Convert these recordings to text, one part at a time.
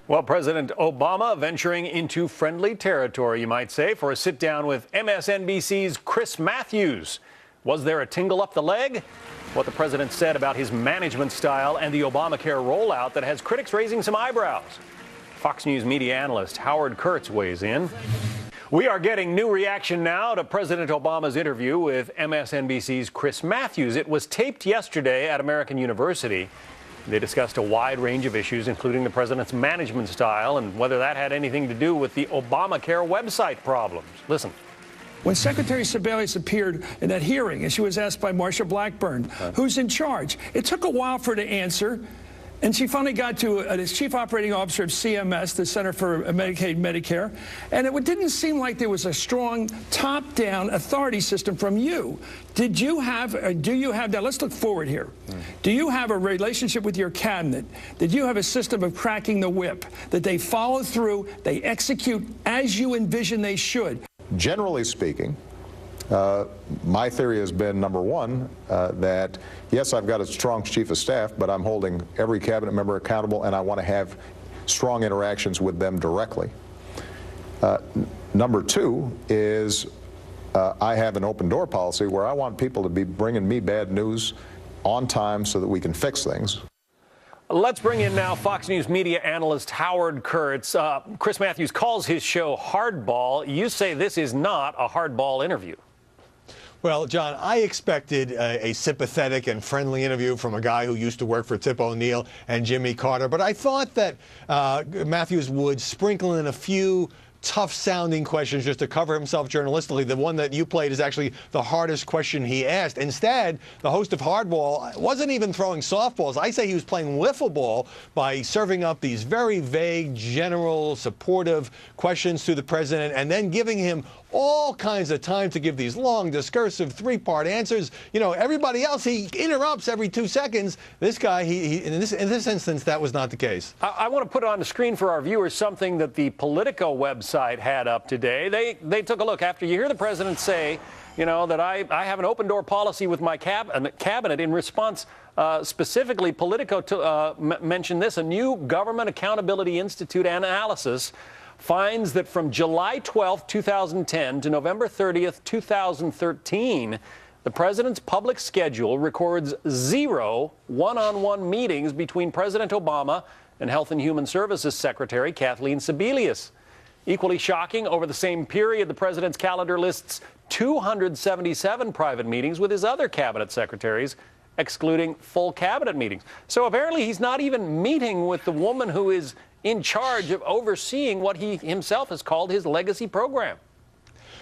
Well, President Obama venturing into friendly territory, you might say, for a sit-down with MSNBC's Chris Matthews. Was there a tingle up the leg? What the president said about his management style and the Obamacare rollout that has critics raising some eyebrows. Fox News media analyst Howard Kurtz weighs in. We are getting new reaction now to President Obama's interview with MSNBC's Chris Matthews. It was taped yesterday at American University. They discussed a wide range of issues, including the president's management style and whether that had anything to do with the Obamacare website problems. Listen. When Secretary Sebelius appeared in that hearing and she was asked by Marsha Blackburn, who's in charge, it took a while for her to answer. And she finally got to as chief operating officer of CMS, the Center for Medicaid Medicare, and it didn't seem like there was a strong top-down authority system from you. Did you have, or do you have, now let's look forward here. Do you have a relationship with your cabinet? Did you have a system of cracking the whip, that they follow through, they execute as you envision they should? Generally speaking, my theory has been, number one, that yes, I've got a strong chief of staff, but I'm holding every cabinet member accountable, and I want to have strong interactions with them directly. Number two is I have an open door policy where I want people to be bringing me bad news on time so that we can fix things. Let's bring in now Fox News media analyst Howard Kurtz. Chris Matthews calls his show Hardball. You say this is not a hardball interview. Well, John, I expected a sympathetic and friendly interview from a guy who used to work for Tip O'Neill and Jimmy Carter, but I thought that Matthews would sprinkle in a few tough-sounding questions just to cover himself journalistically. The one that you played is actually the hardest question he asked. Instead, the host of Hardball wasn't even throwing softballs. I say he was playing wiffle ball by serving up these very vague, general, supportive questions to the president and then giving him all kinds of time to give these long, discursive, three-part answers. You know, everybody else, he interrupts every 2 seconds. This guy, in this instance, that was not the case. I want to put on the screen for our viewers something that the Politico website had up today. They took a look. After you hear the president say, you know, that I have an open-door policy with my cabinet in response, specifically, Politico mentioned this, a new Government Accountability Institute analysis finds that from July 12, 2010 to November 30th, 2013, the president's public schedule records 0 one-on-one meetings between President Obama and Health and Human Services Secretary Kathleen Sebelius. Equally shocking, over the same period, the president's calendar lists 277 private meetings with his other cabinet secretaries, excluding full cabinet meetings. So apparently he's not even meeting with the woman who is in charge of overseeing what he himself has called his legacy program.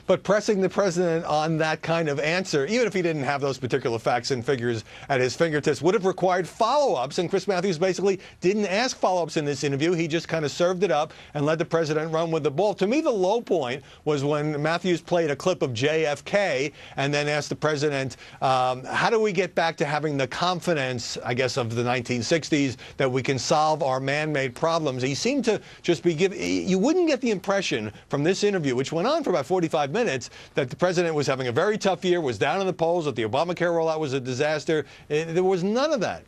But pressing the president on that kind of answer, even if he didn't have those particular facts and figures at his fingertips, would have required follow-ups. And Chris Matthews basically didn't ask follow-ups in this interview. He just kind of served it up and let the president run with the ball. To me, the low point was when Matthews played a clip of JFK and then asked the president, how do we get back to having the confidence, I guess, of the 1960s that we can solve our man-made problems? He seemed to just be you wouldn't get the impression from this interview, which went on for about 45 minutes, that the president was having a very tough year, was down in the polls, that the Obamacare rollout was a disaster. There was none of that.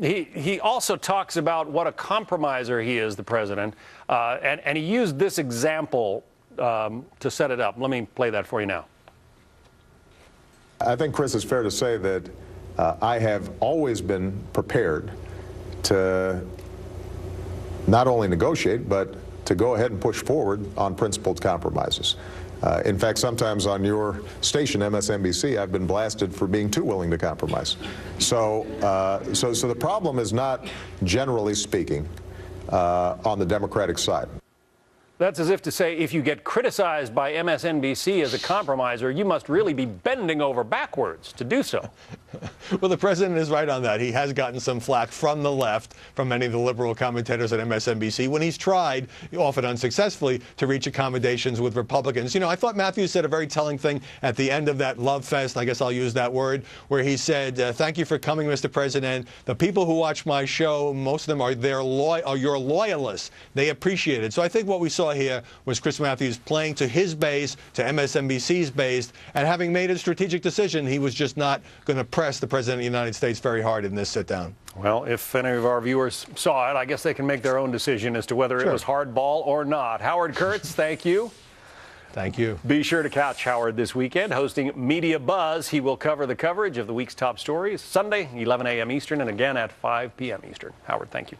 He also talks about what a compromiser he is, the president, and he used this example to set it up. Let me play that for you now. I think, Chris, it's fair to say that I have always been prepared to not only negotiate, but to go ahead and push forward on principled compromises. In fact, sometimes on your station, MSNBC, I've been blasted for being too willing to compromise. So the problem is not, generally speaking, on the Democratic side. That's as if to say, if you get criticized by MSNBC as a compromiser, you must really be bending over backwards to do so. Well, the president is right on that. He has gotten some flack from the left, from many of the liberal commentators at MSNBC, when he's tried, often unsuccessfully, to reach accommodations with Republicans. You know, I thought Matthews said a very telling thing at the end of that love fest, I guess I'll use that word, where he said, thank you for coming, Mr. President. The people who watch my show, most of them are your loyalists. They appreciate it. So I think what we saw saw here was Chris Matthews playing to his base, to MSNBC's base, and having made a strategic decision, he was just not going to press the President of the United States very hard in this sit-down. Well, if any of our viewers saw it, I guess they can make their own decision as to whether it was hardball or not. Howard Kurtz, thank you. Thank you. Be sure to catch Howard this weekend hosting Media Buzz. He will cover the coverage of the week's top stories Sunday, 11 a.m. Eastern, and again at 5 p.m. Eastern. Howard, thank you.